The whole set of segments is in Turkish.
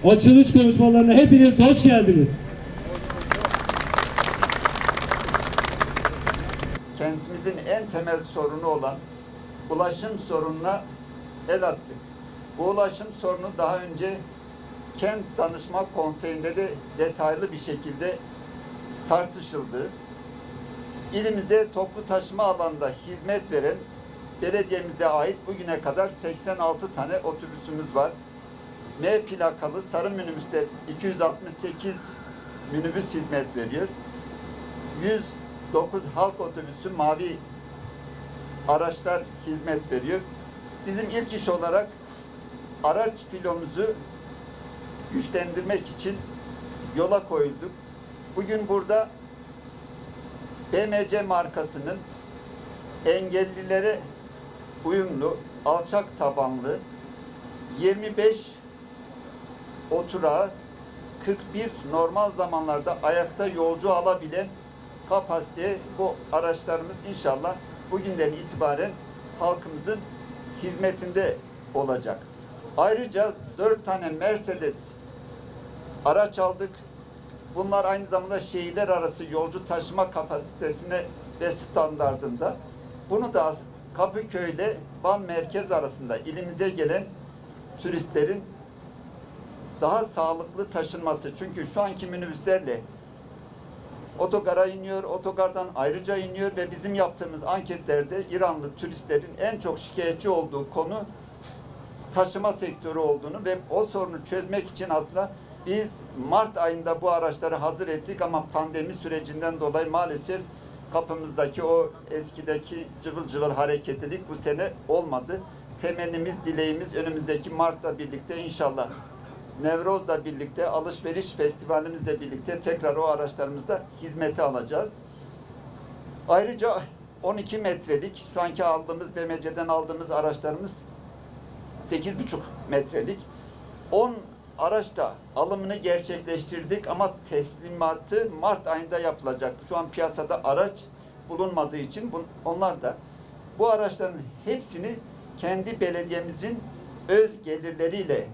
açılış konuşmalarına hepiniz hoş geldiniz. Kentimizin en temel sorunu olan ulaşım sorununa el attık. Bu ulaşım sorunu daha önce Kent Danışma Konseyi'nde de detaylı bir şekilde tartışıldı. İlimizde toplu taşıma alanında hizmet veren belediyemize ait bugüne kadar 86 tane otobüsümüz var. M plakalı sarı minibüsler 268 minibüs hizmet veriyor. 109 halk otobüsü mavi araçlar hizmet veriyor. Bizim ilk iş olarak araç filomuzu güçlendirmek için yola koyulduk. Bugün burada BMC markasının engellilere uyumlu, alçak tabanlı 25 oturağı 41 normal zamanlarda ayakta yolcu alabilen kapasite bu araçlarımız inşallah bugünden itibaren halkımızın hizmetinde olacak. Ayrıca 4 tane Mercedes araç aldık. Bunlar aynı zamanda şehirler arası yolcu taşıma kapasitesine ve standardında. Bunu da Kapıköy ile Van merkez arasında ilimize gelen turistlerin daha sağlıklı taşınması. Çünkü şu anki minibüslerle otogara iniyor, otogardan ayrıca iniyor ve bizim yaptığımız anketlerde İranlı turistlerin en çok şikayetçi olduğu konu taşıma sektörü olduğunu ve o sorunu çözmek için aslında biz Mart ayında bu araçları hazır ettik ama pandemi sürecinden dolayı maalesef kapımızdaki o eskideki cıvıl cıvıl hareketlilik bu sene olmadı. Temennimiz, dileğimiz önümüzdeki Mart'la birlikte inşallah Nevroz'la birlikte, alışveriş festivalimizle birlikte tekrar o araçlarımızda hizmete alacağız. Ayrıca 12 metrelik, şu anki aldığımız BMC'den aldığımız araçlarımız 8,5 metrelik. 10 araçta alımını gerçekleştirdik ama teslimatı Mart ayında yapılacak. Şu an piyasada araç bulunmadığı için onlar da bu araçların hepsini kendi belediyemizin öz gelirleriyle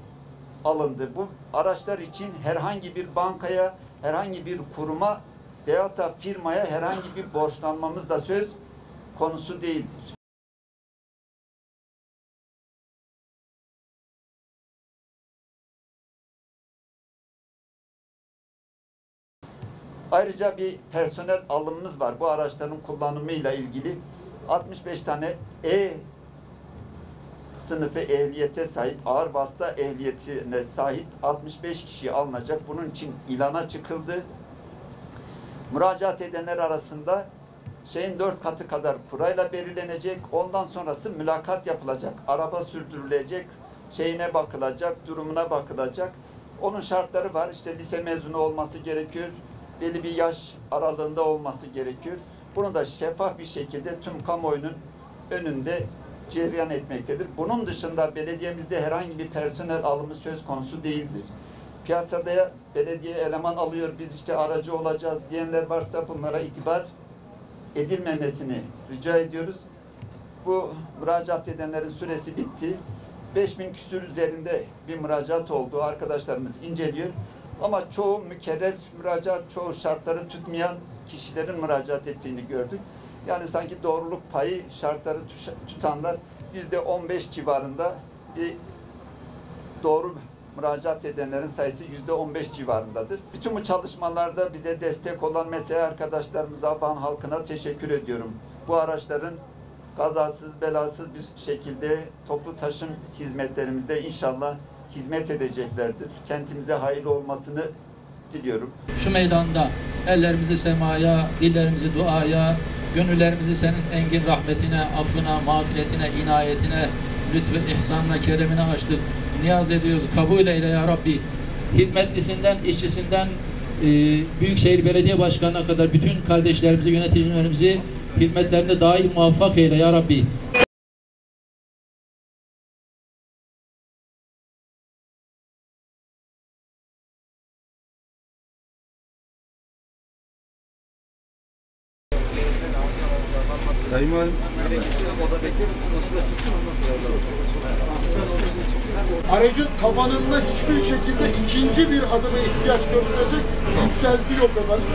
alındı. Bu araçlar için herhangi bir bankaya, herhangi bir kuruma veyahut da firmaya herhangi bir borçlanmamız da söz konusu değildir. Ayrıca bir personel alımımız var. Bu araçların kullanımıyla ilgili 65 tane sınıfı ehliyete sahip, ağır vasıta ehliyetine sahip 65 kişi alınacak. Bunun için ilana çıkıldı. Müracaat edenler arasında 4 katı kadar kurayla belirlenecek. Ondan sonrası mülakat yapılacak. Araba sürdürülecek, bakılacak, durumuna bakılacak. Onun şartları var. İşte lise mezunu olması gerekiyor. Belli bir yaş aralığında olması gerekiyor. Bunu da şeffaf bir şekilde tüm kamuoyunun önünde cereyan etmektedir. Bunun dışında belediyemizde herhangi bir personel alımı söz konusu değildir. Piyasada belediye eleman alıyor, biz işte aracı olacağız diyenler varsa bunlara itibar edilmemesini rica ediyoruz. Bu müracaat edenlerin süresi bitti. 5000 küsür üzerinde bir müracaat oldu. Arkadaşlarımız inceliyor. Ama çoğu mükerrer müracaat, çoğu şartları tutmayan kişilerin müracaat ettiğini gördük. Yani sanki doğruluk payı şartları tutanlar %15 civarında, bir doğru müracaat edenlerin sayısı %15 civarındadır. Bütün bu çalışmalarda bize destek olan mesai arkadaşlarımıza, Van halkına teşekkür ediyorum. Bu araçların kazasız belasız bir şekilde toplu taşım hizmetlerimizde inşallah hizmet edeceklerdir. Kentimize hayırlı olmasını diliyorum. Şu meydanda ellerimizi semaya, dillerimizi duaya, gönüllerimizi senin engin rahmetine, affına, mağfiretine, inayetine, lütfü, ihsanına, keremine açtık. Niyaz ediyoruz. Kabul eyle ya Rabbi. Hizmetlisinden, işçisinden, Büyükşehir Belediye Başkanı'na kadar bütün kardeşlerimizi, yöneticilerimizi hizmetlerinde daim muvaffak eyle ya Rabbi. Sayın Valim. Aracın tabanında hiçbir şekilde ikinci bir adıma ihtiyaç gösterecek yükselti yok efendim.